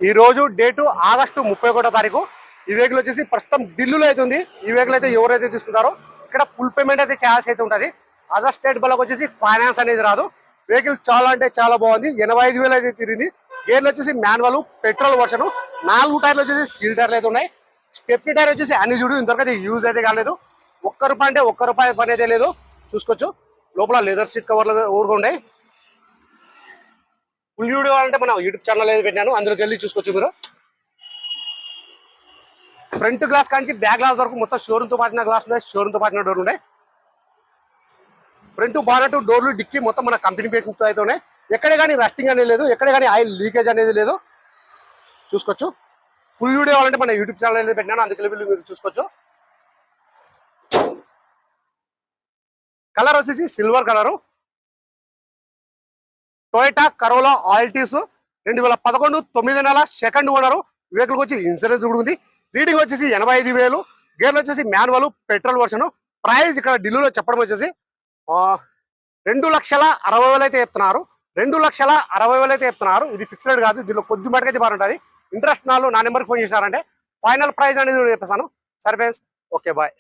ఈ రోజు date August 31వ తారీఖు. ఈ వెహికల్ వచ్చేసి ప్రస్తుతం ఢిల్లీలో అయితే ఉంది. ఈ వెహికల్ అయితే ఎవరైతే తీసుకుంటారో ఇక్కడ ఫుల్ పేమెంట్ అయితే చేయాల్సి అయితే ఉంటుంది. అదర్ స్టేట్ బలకు వచ్చేసి ఫైనాన్స్ అనేది రాదు. వెహికల్ చాలా అంటే చాలా బాగుంది. 85,000 అయితే తిరిగింది. గేర్లు వచ్చేసి మాన్యువల్ పెట్రోల్ వర్షన్. 4 టైర్లు వచ్చేసి సీల్ టైర్లు అయితే ఉన్నాయి. స్టెప్నీ టైర్ వచ్చేసి అన్ని చూడు ఇంతవరకు అయితే యూజ్ అయితే కాలేదు. ₹1 అంటే ₹1 పని అయితే లేదు. చూసుకోవచ్చు. లోపల లెదర్ సీట్ కవర్లు కూడా ఉన్నాయి. ఫుల్ వీడియో అంటే మన యూట్యూబ్ ఛానల్ అయితే పెట్టాను, అందులోకి వెళ్ళి చూసుకోవచ్చు మీరు. ఫ్రంట్ గ్లాస్ కానీ బ్యాక్ గ్లాస్ వరకు మొత్తం షోరూమ్ తో పాటిన గ్లాస్ ఉన్నాయి, షోరూమ్ తో పాటిన డోర్ ఉన్నాయి. ఫ్రంట్ బానెట్ డోర్లు డిక్కి మొత్తం మన కంపెనీ పేరుతో అయితే ఉన్నాయి. ఎక్కడే కానీ రస్టింగ్ అనేది లేదు, ఎక్కడే కానీ ఆయిల్ లీకేజ్ అనేది లేదు. చూసుకోవచ్చు. ఫుల్ వీడియో అంటే మన యూట్యూబ్ ఛానల్ అయితే పెట్టాను, అందుకే వెళ్ళి మీరు చూసుకోవచ్చు. కలర్ వచ్చేసి silver colour. Toyota Corolla Altis 2011 9 నెల సెకండ్ ఓనరు. వెహికల్ వచ్చి ఇన్సూరెన్స్ కూడా ఉంది. రీడింగ్ వచ్చేసి 85,000. గేర్లు వచ్చేసి మాన్యువల్ పెట్రోల్ వర్షన్. ప్రైస్ ఇక్కడ ఢిల్లీలో చెప్పడం వచ్చేసి 2,60,000 అయితే చెప్తున్నారు. 2,60,000 అయితే చెప్తున్నారు. ఇది ఫిక్స్డ్ కాదు, దీనిలో కొద్ది మటుకైతే బాగుంటుంది. ఇంట్రెస్ట్ నాలో నా నెంబర్కి ఫోన్ చేశారంటే ఫైనల్ ప్రైస్ అనేది చెప్పేసాను. Service okay bye.